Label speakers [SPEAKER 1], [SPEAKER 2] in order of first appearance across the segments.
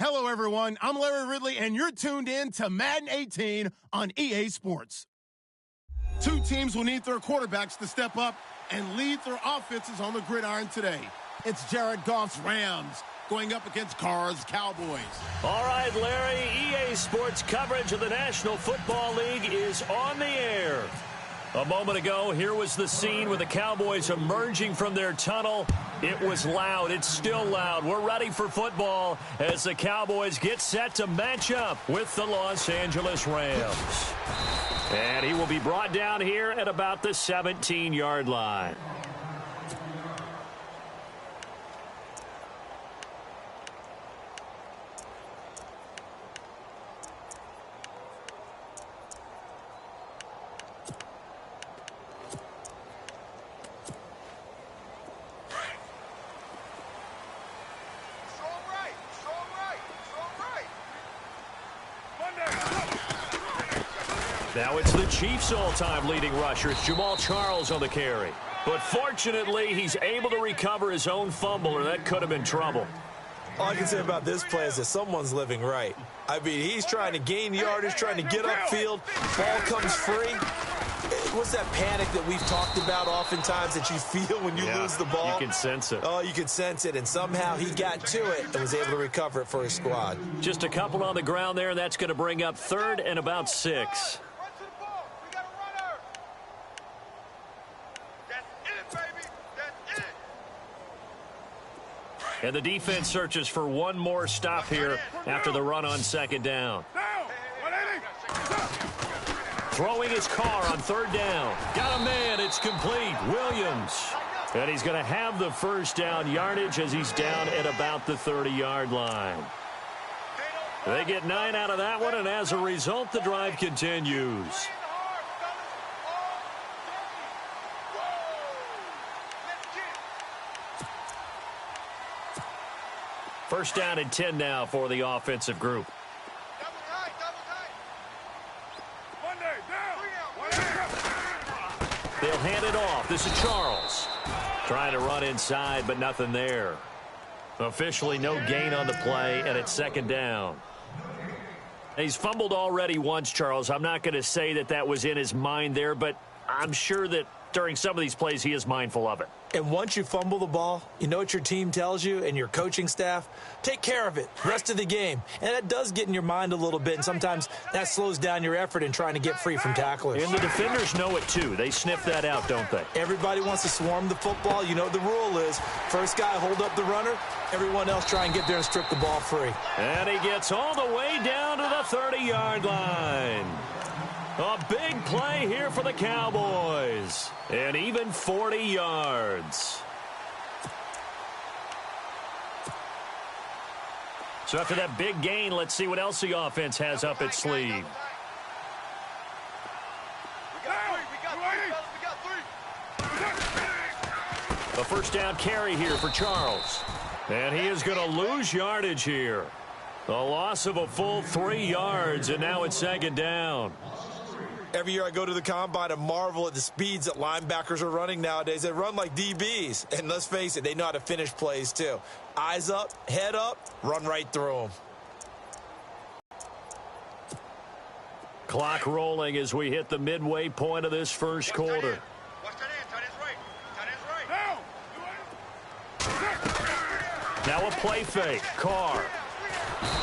[SPEAKER 1] Hello, everyone. I'm Larry Ridley, and you're tuned in to Madden 18 on EA Sports. Two teams will need their quarterbacks to step up and lead their offenses on the gridiron today. It's Jared Goff's Rams going up against Carr's Cowboys.
[SPEAKER 2] All right, Larry, EA Sports coverage of the National Football League is on the air. A moment ago, here was the scene with the Cowboys emerging from their tunnel. It was loud. It's still loud. We're ready for football as the Cowboys get set to match up with the Los Angeles Rams. And he will be brought down here at about the 17-yard line. Now it's the Chiefs' all-time leading rushers, Jamal Charles on the carry. But fortunately, he's able to recover his own fumble, or that could have been trouble.
[SPEAKER 3] All I can say about this play is that someone's living right. I mean, he's trying to gain yardage, trying to get upfield. Ball comes free. What's that panic that we've talked about oftentimes that you feel when you lose the ball?
[SPEAKER 2] You can sense it.
[SPEAKER 3] Oh, you can sense it, and somehow he got to it and was able to recover it for his squad.
[SPEAKER 2] Just a couple on the ground there, and that's going to bring up 3rd and about 6. And the defense searches for one more stop here after the run on 2nd down. Throwing his car on 3rd down. Got a man. It's complete. Williams. And he's going to have the first down yardage as he's down at about the 30-yard line. They get 9 out of that one, and as a result, the drive continues. First down and 10 now for the offensive group. They'll hand it off. This is Charles. Trying to run inside, but nothing there. Officially no gain on the play, and it's 2nd down. He's fumbled already once, Charles. I'm not going to say that that was in his mind there, but I'm sure that during some of these plays he is mindful of it.
[SPEAKER 3] And once you fumble the ball, you know what your team tells you and your coaching staff? Take care of it. Rest of the game. And that does get in your mind a little bit, and sometimes that slows down your effort in trying to get free from tacklers.
[SPEAKER 2] And the defenders know it, too. They sniff that out, don't they?
[SPEAKER 3] Everybody wants to swarm the football. You know what the rule is. First guy, hold up the runner. Everyone else try and get there and strip the ball free.
[SPEAKER 2] And he gets all the way down to the 30-yard line. A big play here for the Cowboys. And even 40 yards. So after that big gain, let's see what else the offense has up its sleeve. A first down carry here for Charles. And he is going to lose yardage here. A loss of a full 3 yards, and now it's 2nd down.
[SPEAKER 3] Every year I go to the combine and marvel at the speeds that linebackers are running nowadays. They run like DBs. And let's face it, they know how to finish plays too. Eyes up, head up, run right through them.
[SPEAKER 2] Clock rolling as we hit the midway point of this first quarter. Now a play fake. Carr.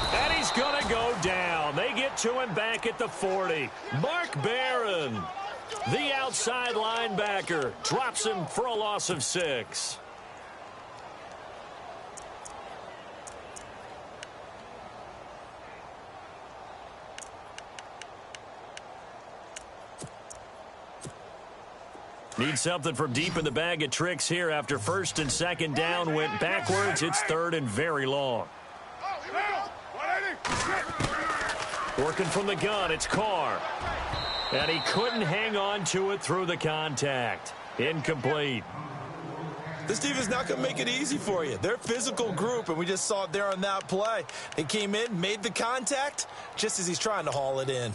[SPEAKER 2] And he's going to go down. They get to him back at the 40. Mark Barron, the outside linebacker, drops him for a loss of 6. Need something from deep in the bag of tricks here after 1st and 2nd down went backwards. It's 3rd and very long. Working from the gun, it's Carr. And he couldn't hang on to it through the contact. Incomplete.
[SPEAKER 3] This team is not going to make it easy for you. They're a physical group, and we just saw it there on that play. They came in, made the contact, just as he's trying to haul it in.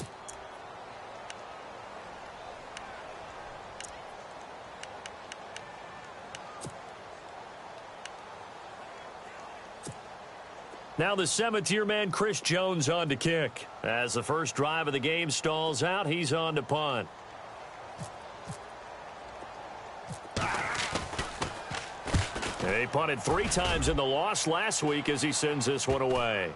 [SPEAKER 2] Now the Cemetery man, Chris Jones, on to kick. As the first drive of the game stalls out, he's on to punt. He punted 3 times in the loss last week as he sends this one away.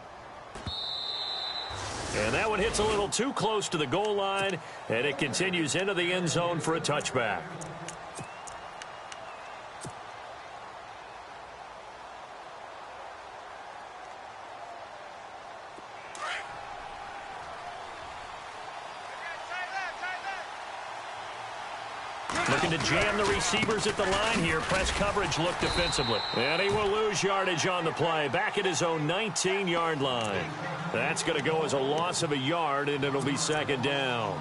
[SPEAKER 2] And that one hits a little too close to the goal line, and it continues into the end zone for a touchback. Looking to jam the receivers at the line here. Press coverage look defensively. And he will lose yardage on the play. Back at his own 19-yard line. That's going to go as a loss of a yard, and it'll be second down.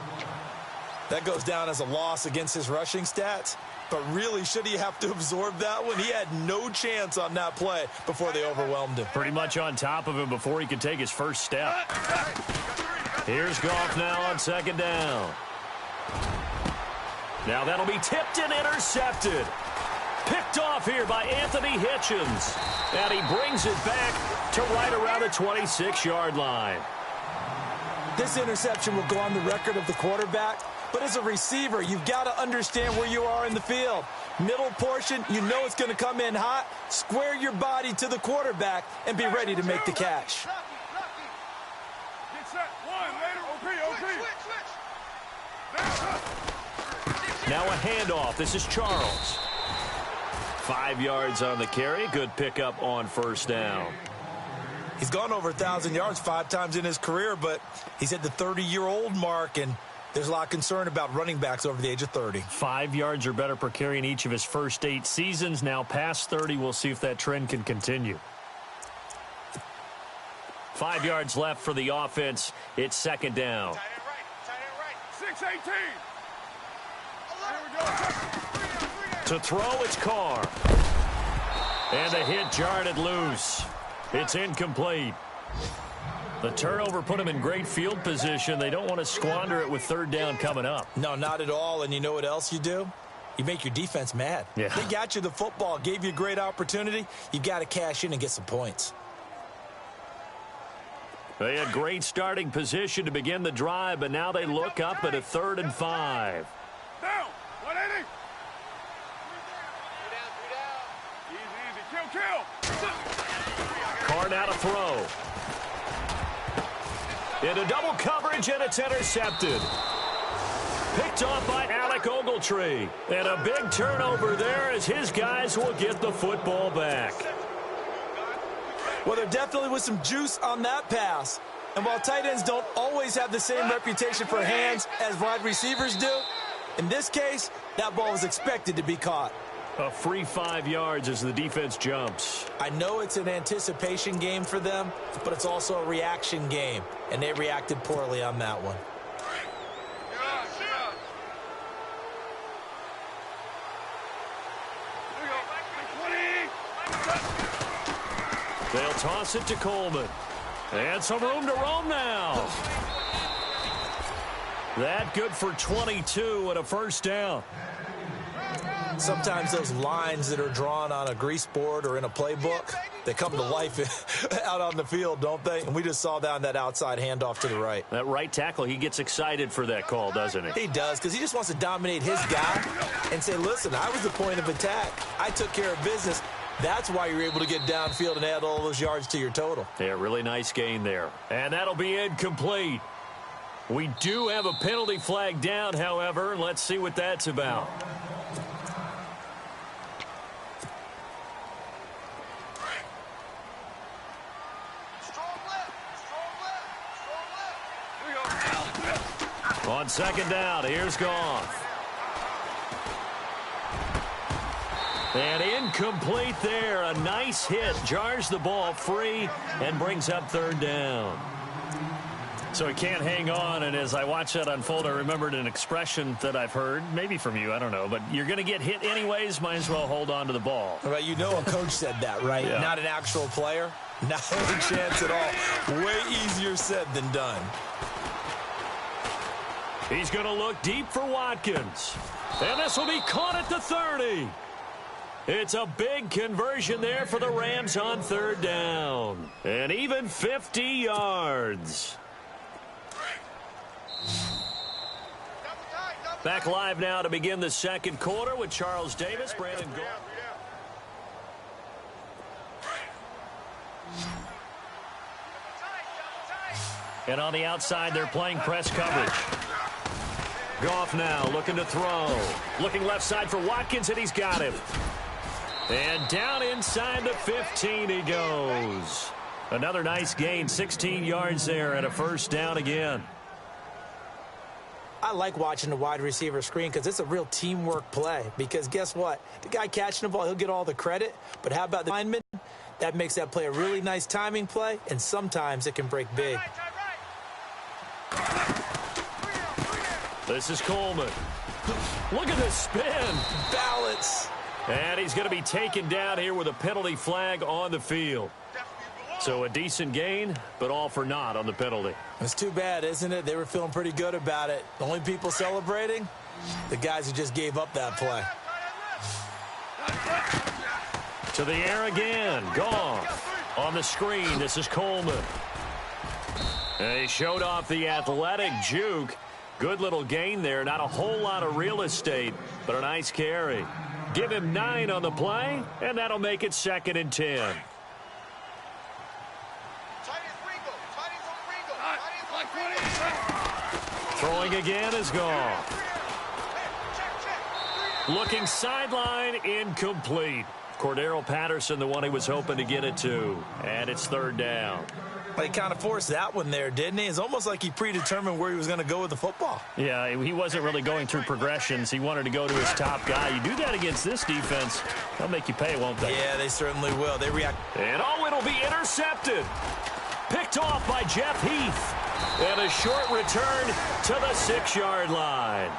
[SPEAKER 3] That goes down as a loss against his rushing stats. But really, should he have to absorb that one? He had no chance on that play before they overwhelmed him.
[SPEAKER 2] Pretty much on top of him before he could take his first step. Here's Goff now on second down. Now that'll be tipped and intercepted. Picked off here by Anthony Hitchens. And he brings it back to right around the 26-yard line.
[SPEAKER 3] This interception will go on the record of the quarterback. But as a receiver, you've got to understand where you are in the field. Middle portion, you know it's going to come in hot. Square your body to the quarterback and be ready to make the catch.
[SPEAKER 4] Get set. One, later. OP.
[SPEAKER 2] Now a handoff. This is Charles. 5 yards on the carry. Good pickup on first down.
[SPEAKER 3] He's gone over 1,000 yards 5 times in his career, but he's at the 30-year-old mark, and there's a lot of concern about running backs over the age of 30.
[SPEAKER 2] 5 yards or better per carry in each of his first 8 seasons. Now past 30. We'll see if that trend can continue. 5 yards left for the offense. It's second down.
[SPEAKER 4] Tight end right. 6-18.
[SPEAKER 2] To throw, it's Carr. And the hit jarred it loose. It's incomplete. The turnover put him in great field position. They don't want to squander it with third down coming up.
[SPEAKER 3] No, not at all. And you know what else you do? You make your defense mad.
[SPEAKER 2] Yeah.
[SPEAKER 3] They got you the football, gave you a great opportunity. You got to cash in and get some points.
[SPEAKER 2] They had great starting position to begin the drive, but now they look up at a 3rd and 5.
[SPEAKER 4] Down. 180. 3 down. Easy. Kill.
[SPEAKER 2] Carr now to throw. Into double coverage, and it's intercepted. Picked off by Alec Ogletree. And a big turnover there as his guys will get the football back.
[SPEAKER 3] Well, there definitely was some juice on that pass. And while tight ends don't always have the same reputation for hands as wide receivers do, in this case, that ball was expected to be caught.
[SPEAKER 2] A free 5 yards as the defense jumps.
[SPEAKER 3] I know it's an anticipation game for them, but it's also a reaction game, and they reacted poorly on that one.
[SPEAKER 2] They'll toss it to Coleman. And some room to roam now. That good for 22 and a first down.
[SPEAKER 3] Sometimes those lines that are drawn on a grease board or in a playbook, they come to life out on the field, don't they? And we just saw down that outside handoff to the right.
[SPEAKER 2] That right tackle, he gets excited for that call, doesn't he?
[SPEAKER 3] He does, because he just wants to dominate his guy and say, listen, I was the point of attack. I took care of business. That's why you're able to get downfield and add all those yards to your total.
[SPEAKER 2] Yeah, really nice gain there. And that'll be incomplete. We do have a penalty flag down, however. Let's see what that's about. On second down, here's Goff. And incomplete there. A nice hit. Jars the ball free and brings up third down. So he can't hang on, and as I watch that unfold, I remembered an expression that I've heard, maybe from you, I don't know, but you're going to get hit anyways, might as well hold on to the ball.
[SPEAKER 3] Right, you know a coach said that, right?
[SPEAKER 2] Yeah.
[SPEAKER 3] Not an actual player. Not a chance at all. Way easier said than done.
[SPEAKER 2] He's going to look deep for Watkins. And this will be caught at the 30. It's a big conversion there for the Rams on third down. And even 50 yards. Back live now to begin the second quarter with Charles Davis, Brandon Gould. And on the outside, they're playing press coverage. Goff now looking to throw. Looking left side for Watkins, and he's got him. And down inside the 15 he goes. Another nice gain, 16 yards there, and a first down again.
[SPEAKER 3] I like watching the wide receiver screen because it's a real teamwork play. Because guess what? The guy catching the ball, he'll get all the credit. But how about the lineman? That makes that play a really nice timing play, and sometimes it can break big.
[SPEAKER 2] This is Coleman. Look at the spin.
[SPEAKER 3] Balance.
[SPEAKER 2] And he's going to be taken down here with a penalty flag on the field. So a decent gain, but all for naught on the penalty.
[SPEAKER 3] It's too bad, isn't it? They were feeling pretty good about it. The only people celebrating, the guys who just gave up that play.
[SPEAKER 2] To the air again. Goff on the screen. This is Coleman. And he showed off the athletic juke. Good little gain there. Not a whole lot of real estate, but a nice carry. Give him 9 on the play, and that'll make it 2nd and 10. Throwing again is Goff. Looking sideline, incomplete. Cordero Patterson, the one he was hoping to get it to. And it's 3rd down.
[SPEAKER 3] He kind of forced that one there, didn't he? It's almost like he predetermined where he was going to go with the football.
[SPEAKER 2] Yeah, he wasn't really going through progressions. He wanted to go to his top guy. You do that against this defense, they'll make you pay, won't they?
[SPEAKER 3] Yeah, they certainly will. They react.
[SPEAKER 2] And it'll be intercepted. Picked off by Jeff Heath. And a short return to the 6-yard line.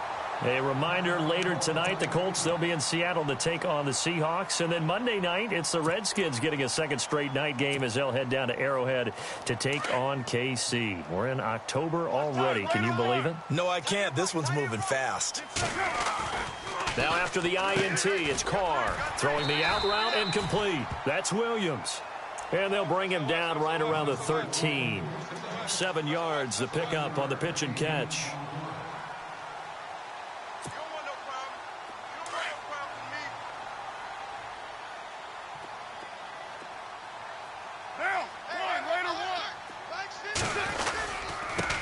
[SPEAKER 2] A reminder, later tonight, the Colts, they'll be in Seattle to take on the Seahawks. And then Monday night, it's the Redskins getting a second straight night game as they'll head down to Arrowhead to take on KC. We're in October already. Can you believe it?
[SPEAKER 3] No, I can't. This one's moving fast.
[SPEAKER 2] Now after the INT, it's Carr throwing the out route and complete. That's Williams. And they'll bring him down right around the 13. 7 yards, the pickup on the pitch and catch.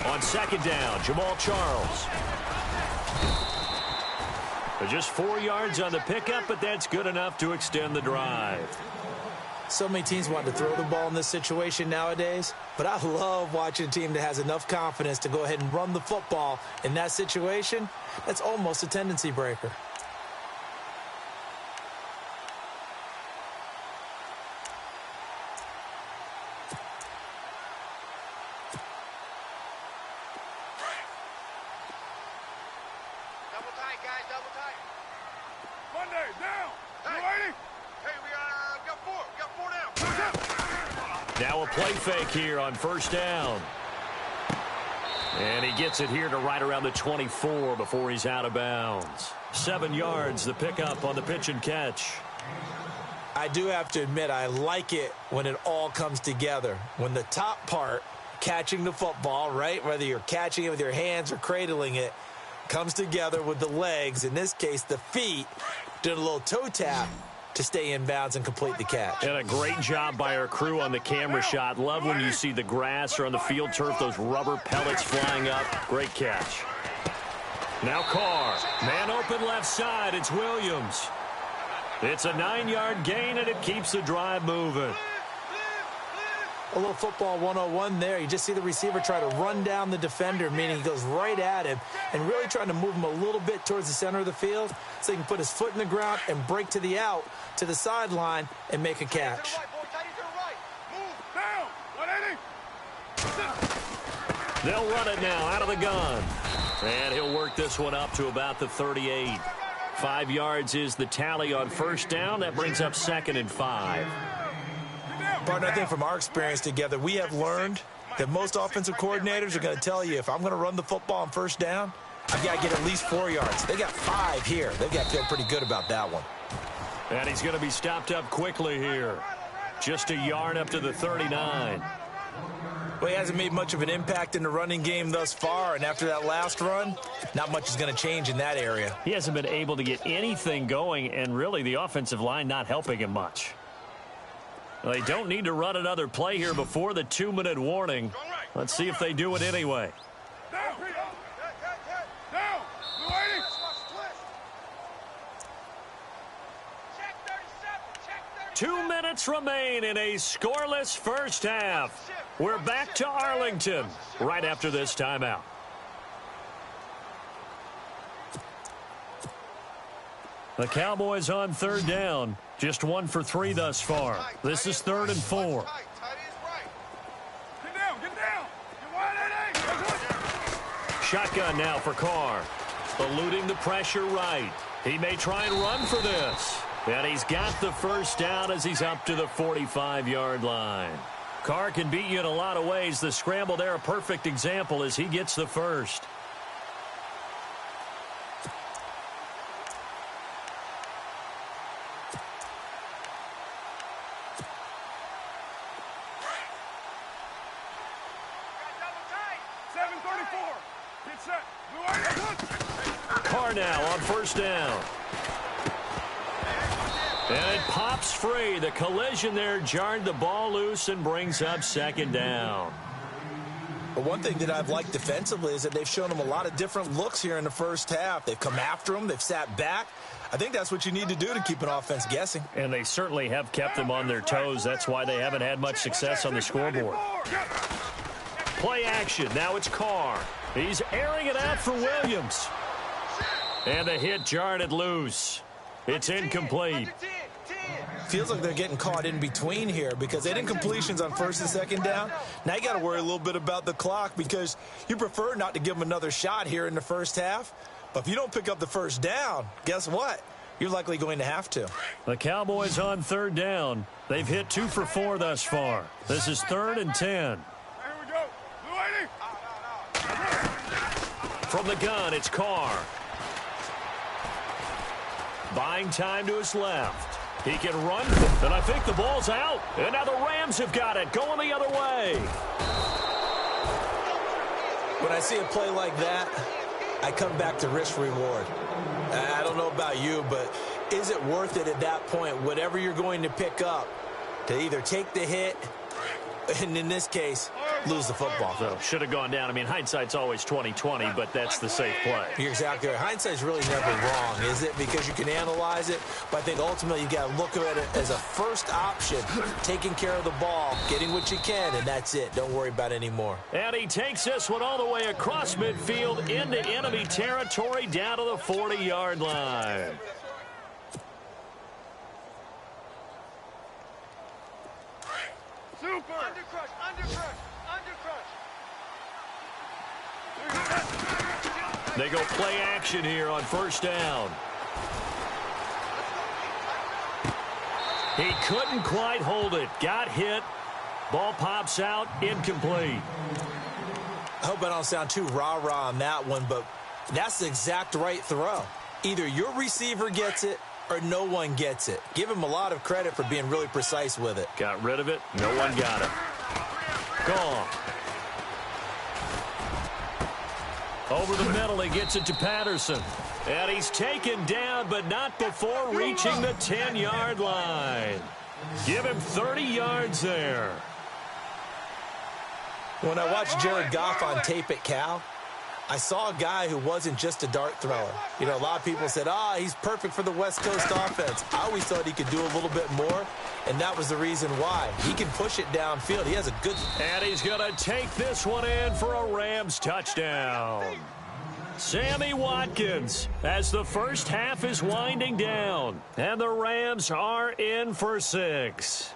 [SPEAKER 2] On 2nd down, Jamal Charles. Just 4 yards on the pickup, but that's good enough to extend the drive.
[SPEAKER 3] So many teams want to throw the ball in this situation nowadays, but I love watching a team that has enough confidence to go ahead and run the football in that situation. That's almost a tendency breaker.
[SPEAKER 2] Now a play fake here on 1st down. And he gets it here to right around the 24 before he's out of bounds. 7 yards, the pickup on the pitch and catch.
[SPEAKER 3] I do have to admit, I like it when it all comes together. When the top part, catching the football, right, whether you're catching it with your hands or cradling it, comes together with the legs, in this case the feet, doing a little toe tap to stay in bounds and complete the catch.
[SPEAKER 2] And a great job by our crew on the camera shot. Love when you see the grass or on the field turf, those rubber pellets flying up. Great catch. Now Carr. Man open left side. It's Williams. It's a 9-yard gain, and it keeps the drive moving.
[SPEAKER 3] A little football 101 there. You just see the receiver try to run down the defender, meaning he goes right at him and really trying to move him a little bit towards the center of the field so he can put his foot in the ground and break to the out, to the sideline, and make a catch.
[SPEAKER 2] They'll run it now out of the gun. And he'll work this one up to about the 38. 5 yards is the tally on 1st down. That brings up 2nd and 5.
[SPEAKER 3] Partner, I think from our experience together, we have learned that most offensive coordinators are going to tell you, if I'm going to run the football on 1st down, I've got to get at least 4 yards. They got 5 here. They've got to feel pretty good about that one.
[SPEAKER 2] And he's going to be stopped up quickly here. Just a yard up to the 39.
[SPEAKER 3] Well, he hasn't made much of an impact in the running game thus far, and after that last run, not much is going to change in that area.
[SPEAKER 2] He hasn't been able to get anything going, and really the offensive line not helping him much. They don't need to run another play here before the 2-minute warning. Let's see if they do it anyway.
[SPEAKER 4] Down.
[SPEAKER 2] 2 minutes remain in a scoreless first half. We're back to Arlington right after this timeout. The Cowboys on third down. Just 1 for 3 thus far. This is 3rd and 4.
[SPEAKER 4] Get down.
[SPEAKER 2] Shotgun now for Carr. Eluding the pressure right. He may try and run for this. And he's got the first down as he's up to the 45-yard line. Carr can beat you in a lot of ways. The scramble there, a perfect example as he gets the first. Carr now on first down. And it pops free. The collision there jarred the ball loose and brings up 2nd down.
[SPEAKER 3] But one thing that I've liked defensively is that they've shown him a lot of different looks here in the first half. They've come after him. They've sat back. I think that's what you need to do to keep an offense guessing.
[SPEAKER 2] And they certainly have kept them on their toes. That's why they haven't had much success on the scoreboard. Play action. Now it's Carr. He's airing it out for Williams. And the hit jarred it loose. It's incomplete.
[SPEAKER 3] Feels like they're getting caught in between here because they had incompletions on 1st and 2nd down. Now you got to worry a little bit about the clock because you prefer not to give them another shot here in the first half. But if you don't pick up the first down, guess what? You're likely going to have to.
[SPEAKER 2] The Cowboys on 3rd down. They've hit 2 for 4 thus far. This is 3rd and 10.
[SPEAKER 4] Here we go.
[SPEAKER 2] From the gun, it's Carr. Buying time to his left. He can run, and I think the ball's out. And now the Rams have got it, going the other way.
[SPEAKER 3] When I see a play like that, I come back to risk-reward. I don't know about you, but is it worth it at that point, whatever you're going to pick up, to either take the hit, and in this case, lose the football?
[SPEAKER 2] So should have gone down. I mean, hindsight's always 20/20, but that's the safe play.
[SPEAKER 3] You're exactly right. Hindsight's really never wrong, is it? Because you can analyze it, but I think ultimately you got to look at it as a first option, taking care of the ball, getting what you can, and that's it. Don't worry about it anymore.
[SPEAKER 2] And he takes this one all the way across midfield into enemy territory down to the 40-yard line.
[SPEAKER 4] Super.
[SPEAKER 2] They go play action here on 1st down. He couldn't quite hold it. Got hit. Ball pops out. Incomplete.
[SPEAKER 3] I hope I don't sound too rah-rah on that one, but that's the exact right throw. Either your receiver gets it or no one gets it. Give him a lot of credit for being really precise with it.
[SPEAKER 2] Got rid of it. No one got it. Gone. Over the middle, he gets it to Patterson. And he's taken down, but not before reaching the 10-yard line. Give him 30 yards there.
[SPEAKER 3] When I watched Jared Goff on tape at Cal, I saw a guy who wasn't just a dart thrower. You know, a lot of people said, he's perfect for the West Coast offense. I always thought he could do a little bit more, and that was the reason why. He can push it downfield. He has a good...
[SPEAKER 2] And he's going to take this one in for a Rams touchdown. Sammy Watkins as the first half is winding down. And the Rams are in for 6.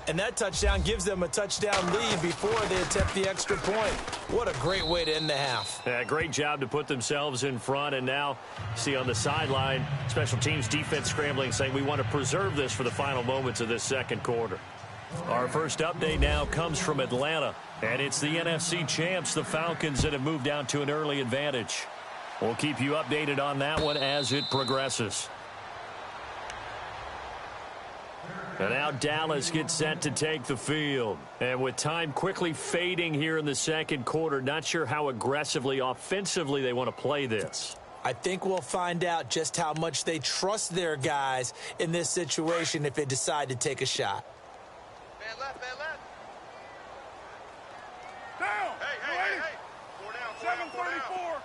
[SPEAKER 3] And that touchdown gives them a touchdown lead before they attempt the extra point. What a great way to end the half.
[SPEAKER 2] Yeah, great job to put themselves in front. And now, see on the sideline, special teams defense scrambling, saying we want to preserve this for the final moments of this second quarter. Our first update now comes from Atlanta. And it's the NFC champs, the Falcons, that have moved down to an early advantage. We'll keep you updated on that one as it progresses. And now Dallas gets set to take the field. And with time quickly fading here in the second quarter, not sure how aggressively, offensively they want to play this.
[SPEAKER 3] I think we'll find out just how much they trust their guys in this situation if they decide to take a shot.
[SPEAKER 4] Man left, man left. Down! Hey. 734.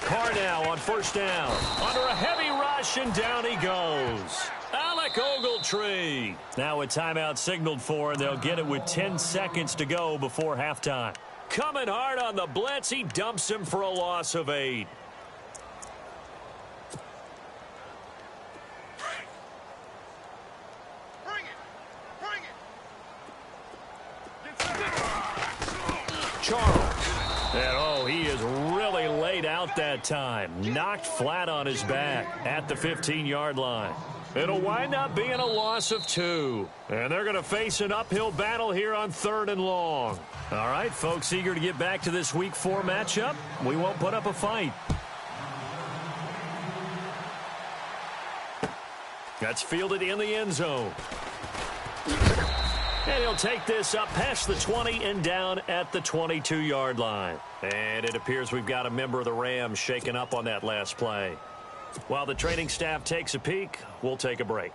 [SPEAKER 2] Carr on first down. Under a heavy rush, and down he goes. Alec Ogletree. Now a timeout signaled for, and they'll get it with 10 seconds to go before halftime. Coming hard on the blitz. He dumps him for a loss of 8.
[SPEAKER 4] Bring it.
[SPEAKER 2] Charles. And he is really laid out that time. Knocked flat on his back at the 15-yard line. It'll wind up being a loss of 2. And they're going to face an uphill battle here on 3rd and long. All right, folks, eager to get back to this Week 4 matchup. We won't put up a fight. That's fielded in the end zone. And he'll take this up past the 20 and down at the 22-yard line. And it appears we've got a member of the Rams shaken up on that last play. While the training staff takes a peek, we'll take a break.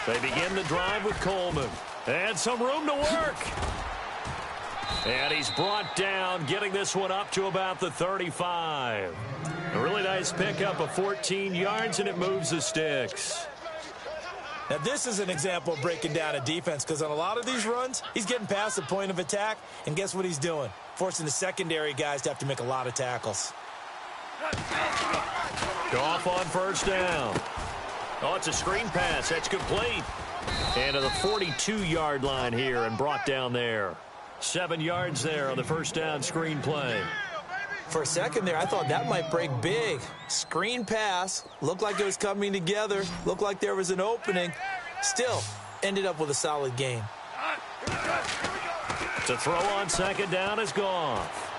[SPEAKER 2] They begin the drive with Coleman. And some room to work. And he's brought down, getting this one up to about the 35. A really nice pickup of 14 yards, and it moves the sticks.
[SPEAKER 3] Now, this is an example of breaking down a defense, because on a lot of these runs, he's getting past the point of attack, and guess what he's doing? Forcing the secondary guys to have to make a lot of tackles.
[SPEAKER 2] Goff on first down. Oh, it's a screen pass. That's complete. And to the 42-yard line here and brought down there. 7 yards there on the first down screen play.
[SPEAKER 3] For a second there, I thought that might break big. Screen pass. Looked like it was coming together. Looked like there was an opening. Still, ended up with a solid gain.
[SPEAKER 2] To throw on second down is Goff.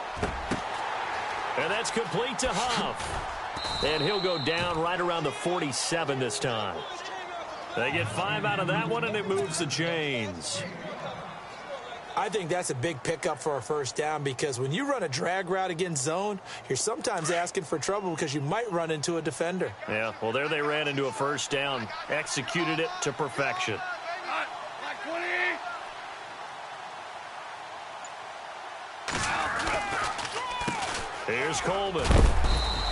[SPEAKER 2] And that's complete to Huff. And he'll go down right around the 47 this time. They get 5 out of that one, and it moves the chains.
[SPEAKER 3] I think that's a big pickup for a first down, because when you run a drag route against zone, you're sometimes asking for trouble because you might run into a defender.
[SPEAKER 2] Yeah, well, there they ran into a first down. Executed it to perfection. Here's Coleman.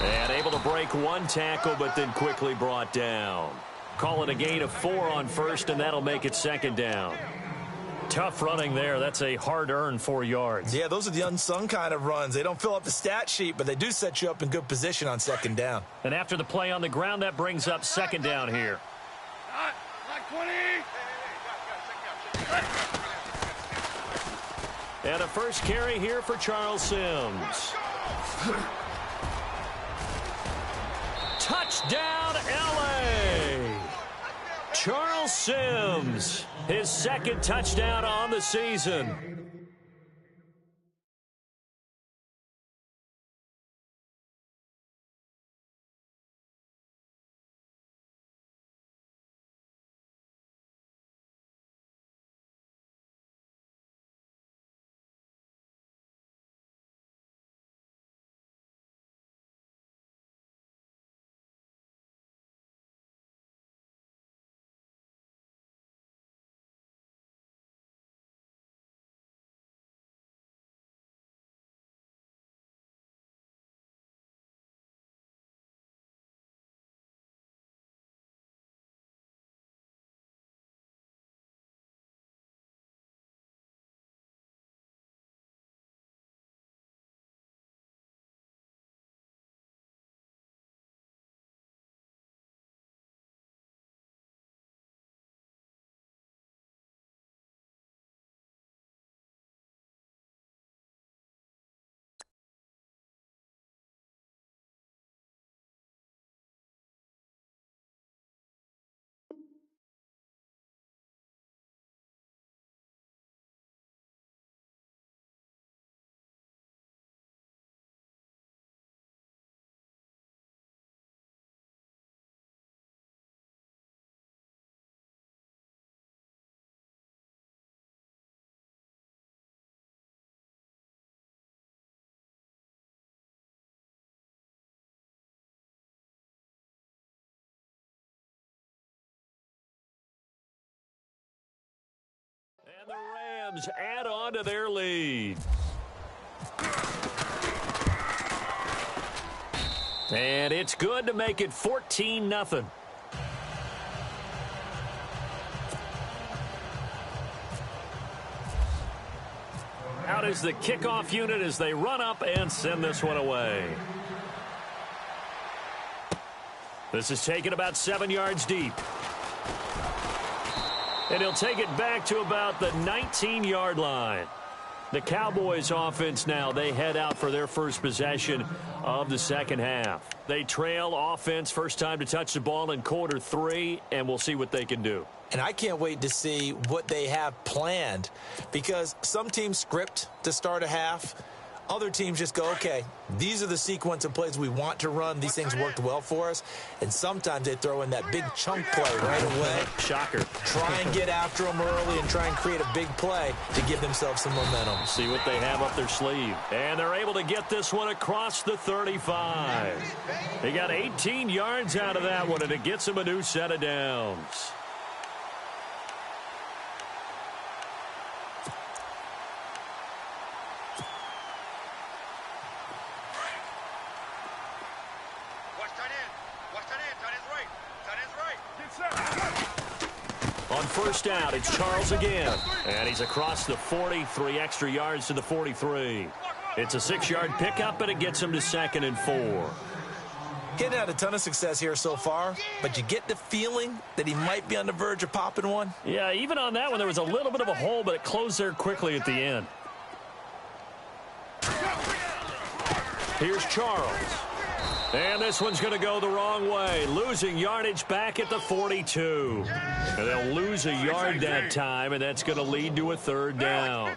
[SPEAKER 2] And able to break one tackle, but then quickly brought down. Call it a gain of 4 on first, and that'll make it second down. Tough running there. That's a hard-earned 4 yards.
[SPEAKER 3] Yeah, those are the unsung kind of runs. They don't fill up the stat sheet, but they do set you up in good position on second down.
[SPEAKER 2] And after the play on the ground, that brings up second down here. And a first carry here for Charles Sims. Touchdown, L.A. Charles Sims, his second touchdown on the season. Rams add on to their lead. And it's good to make it 14-0. Out is the kickoff unit as they run up and send this one away. This is taken about 7 yards deep. And he'll take it back to about the 19-yard line. The Cowboys offense now, they head out for their first possession of the second half. They trail offense first time to touch the ball in quarter 3, and we'll see what they can do.
[SPEAKER 3] And I can't wait to see what they have planned, because some teams script to start a half. Other teams just go, okay, these are the sequence of plays we want to run. These things worked well for us. And sometimes they throw in that big chunk play right away.
[SPEAKER 2] Shocker.
[SPEAKER 3] Try and get after them early and try and create a big play to give themselves some momentum.
[SPEAKER 2] See what they have up their sleeve. And they're able to get this one across the 35. They got 18 yards out of that one, and it gets them a new set of downs. On first down, it's Charles again. And he's across the 40, 3 extra yards to the 43. It's a 6-yard pickup, and it gets him to 2nd and 4.
[SPEAKER 3] He's had a ton of success here so far, but you get the feeling that he might be on the verge of popping one.
[SPEAKER 2] Yeah, even on that one, there was a little bit of a hole, but it closed there quickly at the end. Here's Charles. And this one's going to go the wrong way, losing yardage back at the 42. And they'll lose a yard that time, and that's going to lead to a 3rd down.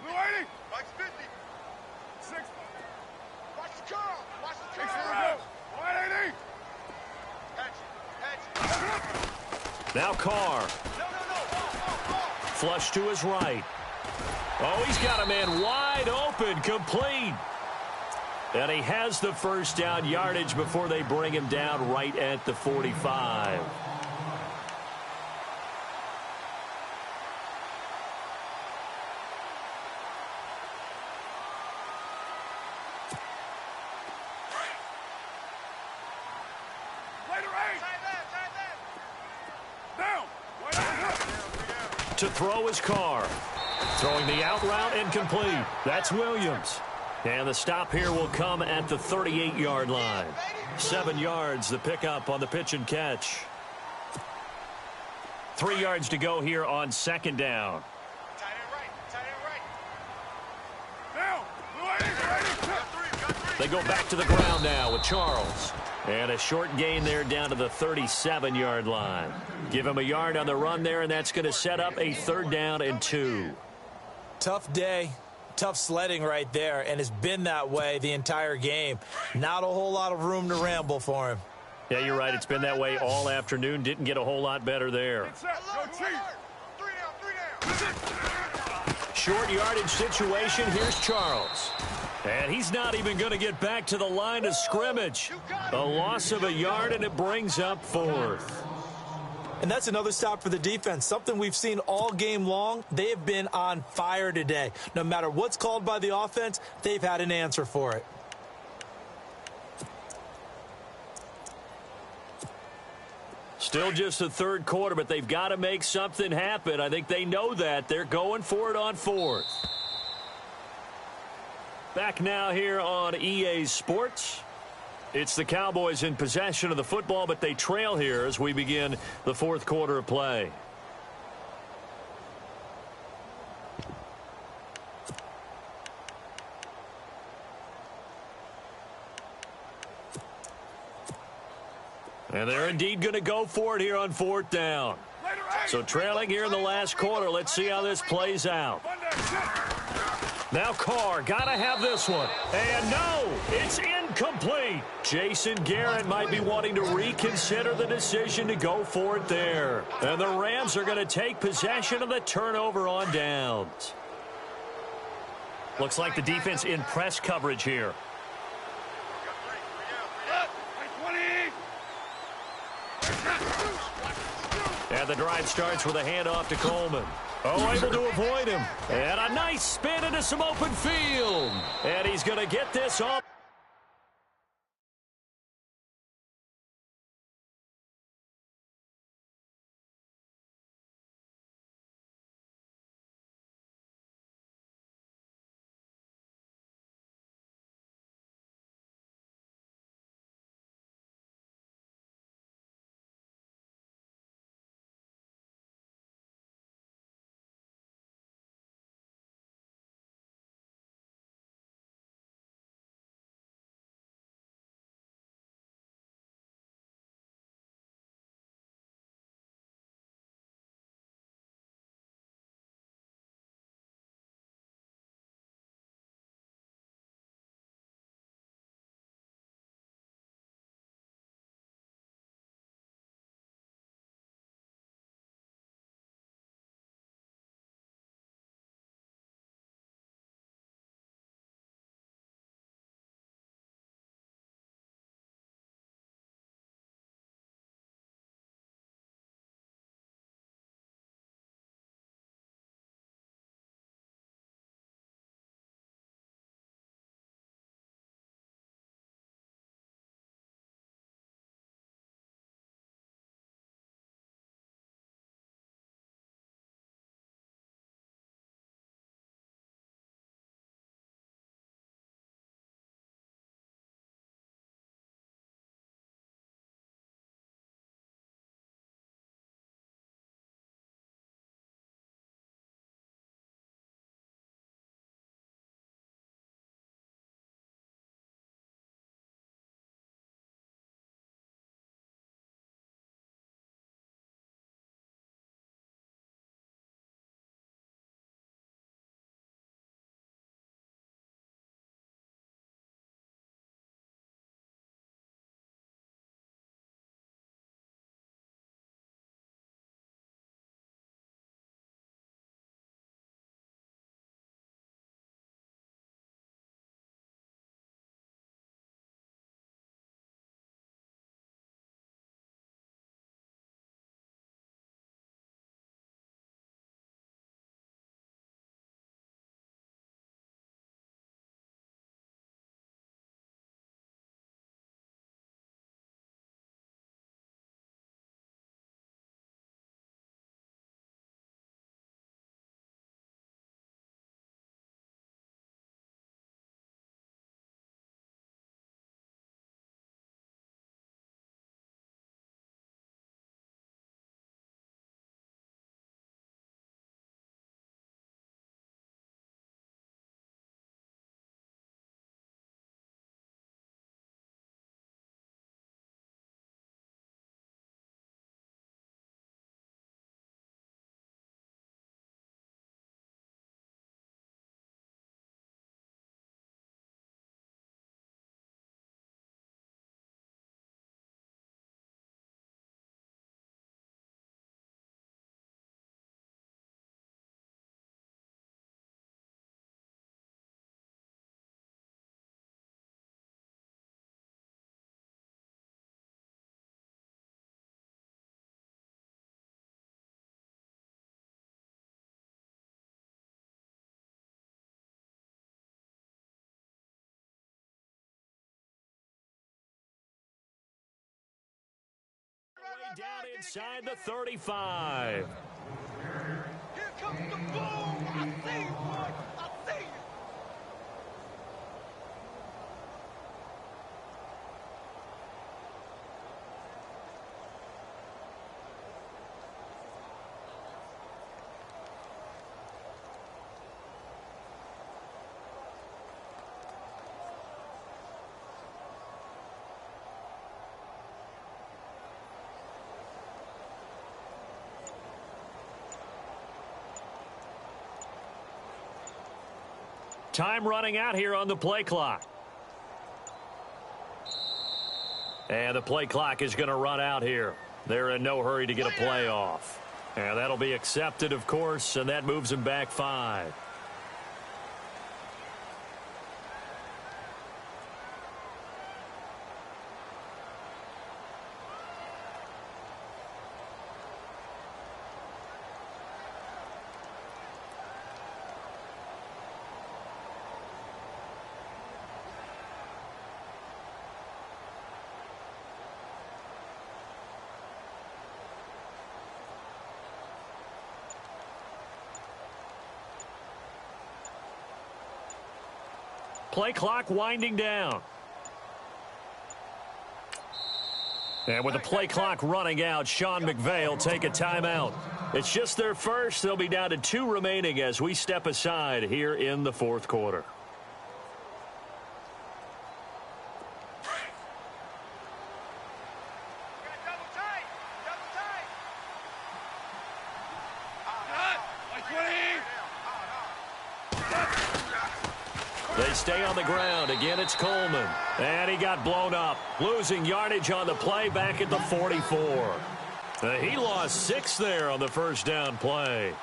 [SPEAKER 2] Now Carr. Flush to his right. Oh, he's got a man wide open, complete. And he has the first down yardage before they bring him down right at the 45. To throw his Carr. Throwing the out route incomplete. That's Williams. And the stop here will come at the 38-yard line. 7 yards, the pickup on the pitch and catch. 3 yards to go here on 2nd down. They go back to the ground now with Charles. And a short gain there down to the 37-yard line. Give him a yard on the run there, and that's going to set up a 3rd down and 2.
[SPEAKER 3] Tough day. Tough sledding right there, and it's been that way the entire game. Not a whole lot of room to ramble for him.
[SPEAKER 2] Yeah, you're right. It's been that way all afternoon. Didn't get a whole lot better there. Short yardage situation. Here's Charles. And he's not even going to get back to the line of scrimmage. A loss of a yard, and it brings up 4th.
[SPEAKER 3] And that's another stop for the defense, something we've seen all game long. They have been on fire today. No matter what's called by the offense, they've had an answer for it.
[SPEAKER 2] Still just the 3rd quarter, but they've got to make something happen. I think they know that. They're going for it on 4th. Back now here on EA Sports. It's the Cowboys in possession of the football, but they trail here as we begin the 4th quarter of play. And they're indeed going to go for it here on 4th down. So trailing here in the last quarter. Let's see how this plays out. Now Carr, got to have this one. And no, it's incomplete. Jason Garrett might be wanting to reconsider the decision to go for it there. And the Rams are going to take possession of the turnover on downs. Looks like the defense in press coverage here. And And the drive starts with a handoff to Coleman. Oh, able to avoid him. And a nice spin into some open field. And he's going to get this off. Down inside the 35.
[SPEAKER 4] Here comes the boom. I see you, boy. I see you.
[SPEAKER 2] Time running out here on the play clock. And the play clock is going to run out here. They're in no hurry to get a play off. And that'll be accepted, of course, and that moves them back 5. Play clock winding down. And with the play clock running out, Sean McVay will take a timeout. It's just their first. They'll be down to 2 remaining as we step aside here in the fourth quarter. They stay on the ground. Again, it's Coleman. And he got blown up. Losing yardage on the play back at the 44. He lost 6 there on the first down play.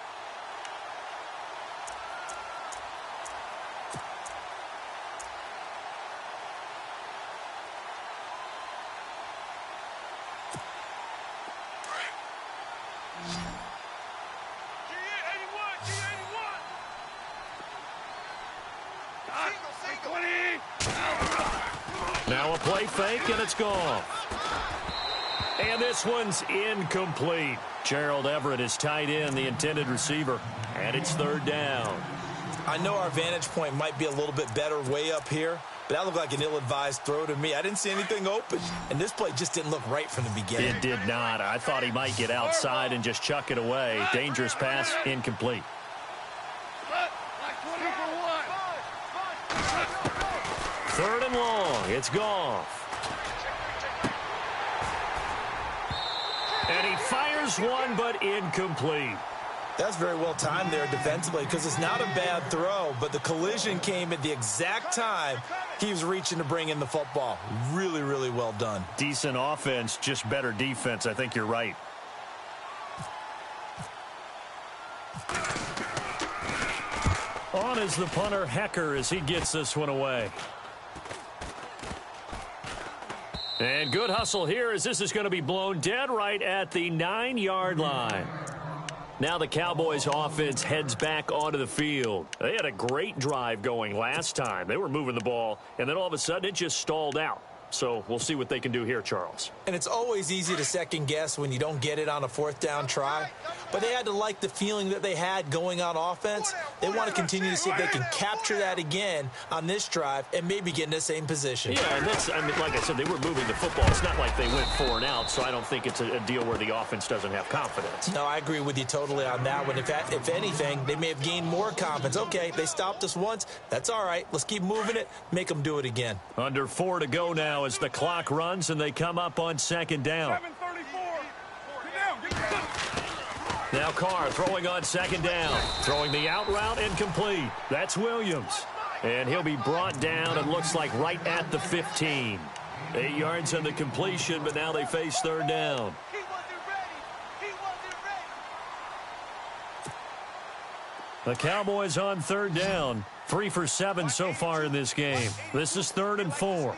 [SPEAKER 2] Now a play fake, and it's gone. And this one's incomplete. Gerald Everett is tied in, the intended receiver, and it's third down.
[SPEAKER 3] I know our vantage point might be a little bit better way up here, but that looked like an ill-advised throw to me. I didn't see anything open, and this play just didn't look right from the beginning.
[SPEAKER 2] It did not. I thought he might get outside and just chuck it away. Dangerous pass, incomplete. Third and long. It's Goff. And he fires one, but incomplete.
[SPEAKER 3] That's very well timed there defensively because it's not a bad throw, but the collision came at the exact time he was reaching to bring in the football. Really, really well done.
[SPEAKER 2] Decent offense, just better defense. I think you're right. On is the punter, Hecker, as he gets this one away. And good hustle here as this is going to be blown dead right at the 9-yard line. Now the Cowboys offense heads back onto the field. They had a great drive going last time. They were moving the ball, and then all of a sudden it just stalled out. So we'll see what they can do here, Charles.
[SPEAKER 3] And it's always easy to second guess when you don't get it on a fourth down try. But they had to like the feeling that they had going on offense. They want to continue to see if they can capture that again on this drive and maybe get in the same position.
[SPEAKER 2] Yeah, and that's, I mean, like I said, they were moving the football. It's not like they went 4 and out, so I don't think it's a deal where the offense doesn't have confidence.
[SPEAKER 3] No, I agree with you totally on that one. If anything, they may have gained more confidence. Okay, they stopped us once. That's all right. Let's keep moving it. Make them do it again.
[SPEAKER 2] Under 4 to go now as the clock runs and they come up on second down. Now Carr throwing on second down. Throwing the out route incomplete. That's Williams. And he'll be brought down and looks like right at the 15. 8 yards on the completion, but now they face third down. The Cowboys on third down. 3 for 7 so far in this game. This is 3rd and 4.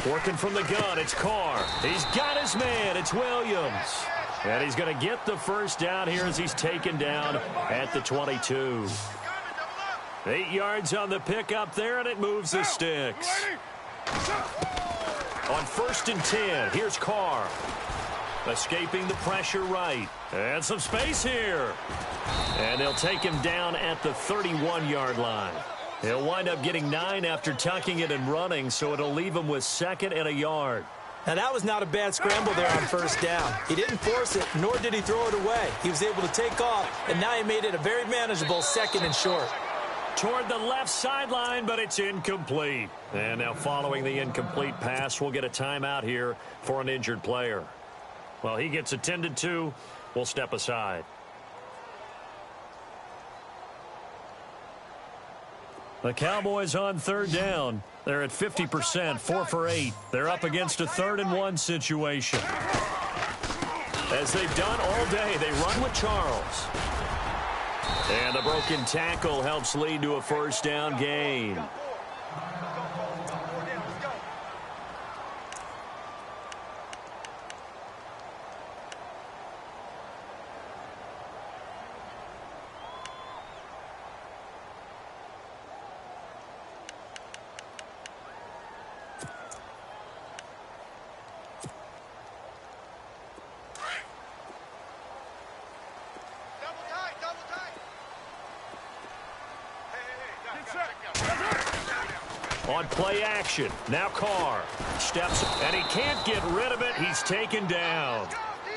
[SPEAKER 2] Working from the gun, it's Carr. He's got his man, it's Williams. And he's going to get the first down here as he's taken down at the 22. 8 yards on the pickup there, and it moves the sticks. On 1st and 10, here's Carr. Escaping the pressure right. And some space here. And they'll take him down at the 31-yard line. He'll wind up getting 9 after tucking it and running, so it'll leave him with 2nd and a yard.
[SPEAKER 3] Now, that was not a bad scramble there on 1st down. He didn't force it, nor did he throw it away. He was able to take off, and now he made it a very manageable 2nd and short.
[SPEAKER 2] Toward the left sideline, but it's incomplete. And now following the incomplete pass, we'll get a timeout here for an injured player. Well, he gets attended to. We'll step aside. The Cowboys on third down. They're at 50%, 4 for 8. They're up against a 3rd and 1 situation. As they've done all day, they run with Charles. And the broken tackle helps lead to a first down gain. on play action. Now Carr steps, and he can't get rid of it. He's taken down.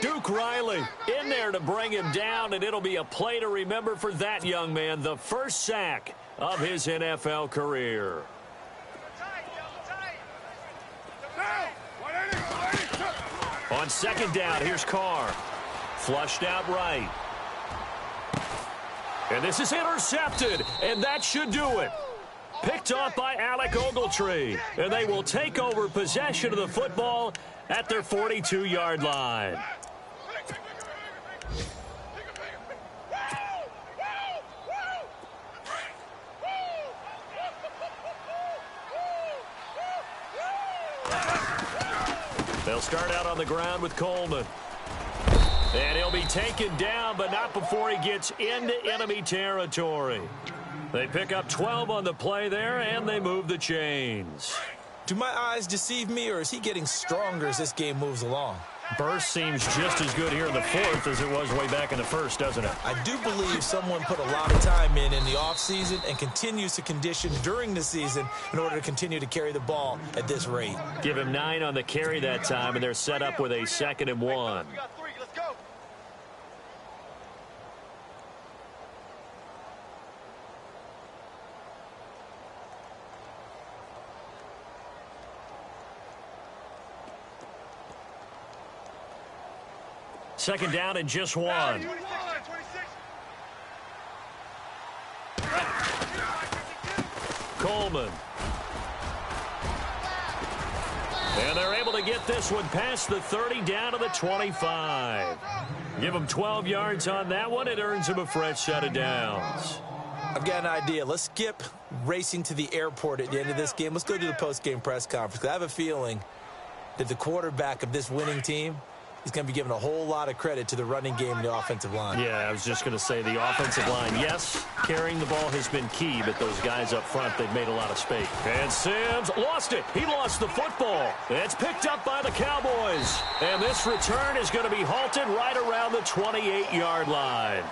[SPEAKER 2] Duke Riley in there to bring him down, and it'll be a play to remember for that young man. The first sack of his NFL career. On second down, here's Carr. Flushed out right. And this is intercepted, and that should do it. Picked off by Alec Ogletree, and they will take over possession of the football at their 42-yard line. They'll start out on the ground with Coleman. And he'll be taken down, but not before he gets into enemy territory. They pick up 12 on the play there, and they move the chains.
[SPEAKER 3] Do my eyes deceive me, or is he getting stronger as this game moves along?
[SPEAKER 2] Burst seems just as good here in the fourth as it was way back in the first, doesn't it?
[SPEAKER 3] I do believe someone put a lot of time in the offseason and continues to condition during the season in order to continue to carry the ball at this rate.
[SPEAKER 2] Give him 9 on the carry that time, and they're set up with a 2nd and 1. Second down and just 1. Coleman. And they're able to get this one past the 30 down to the 25. Give them 12 yards on that one. It earns them a fresh set of downs.
[SPEAKER 3] I've got an idea. Let's skip racing to the airport at the end of this game. Let's go to the post-game press conference. I have a feeling that the quarterback of this winning team is going to be giving a whole lot of credit to the running game and the offensive line.
[SPEAKER 2] Yeah, I was just going to say the offensive line, yes, carrying the ball has been key, but those guys up front, they've made a lot of space. And Sims lost it. He lost the football. It's picked up by the Cowboys. And this return is going to be halted right around the 28-yard line.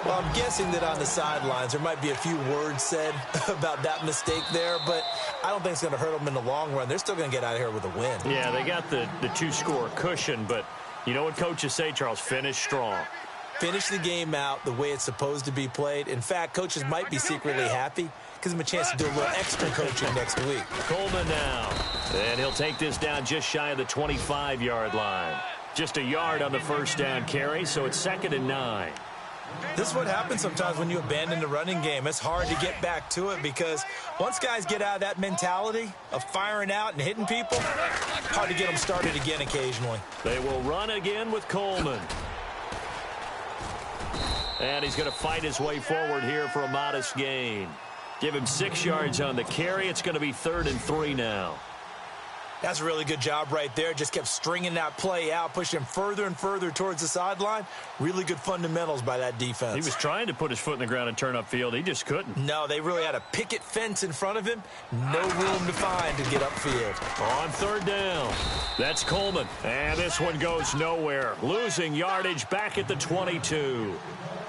[SPEAKER 3] Well, I'm guessing that on the sidelines there might be a few words said about that mistake there, but I don't think it's going to hurt them in the long run. They're still going to get out of here with a win.
[SPEAKER 2] Yeah, they got the 2-score cushion, but you know what coaches say, Charles? Finish strong.
[SPEAKER 3] Finish the game out the way it's supposed to be played. In fact, coaches might be secretly happy. Gives them a chance to do a little extra coaching next week.
[SPEAKER 2] Coleman now. And he'll take this down just shy of the 25-yard line. Just a yard on the first down carry, so it's 2nd and 9.
[SPEAKER 3] This is what happens sometimes when you abandon the running game. It's hard to get back to it because once guys get out of that mentality of firing out and hitting people, hard to get them started again occasionally.
[SPEAKER 2] They will run again with Coleman. And he's going to fight his way forward here for a modest gain. Give him 6 yards on the carry. It's going to be 3rd and 3 now.
[SPEAKER 3] That's a really good job right there. Just kept stringing that play out, pushing him further and further towards the sideline. Really good fundamentals by that defense.
[SPEAKER 2] He was trying to put his foot in the ground and turn upfield. He just couldn't.
[SPEAKER 3] No, they really had a picket fence in front of him. No room to find to get upfield.
[SPEAKER 2] On 3rd down, that's Coleman. And this one goes nowhere. Losing yardage back at the 22.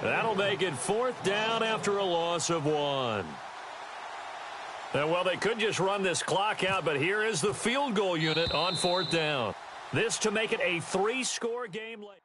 [SPEAKER 2] That'll make it 4th down after a loss of 1. And, well, they could just run this clock out, but here is the field goal unit on 4th down. This to make it a 3-score game late.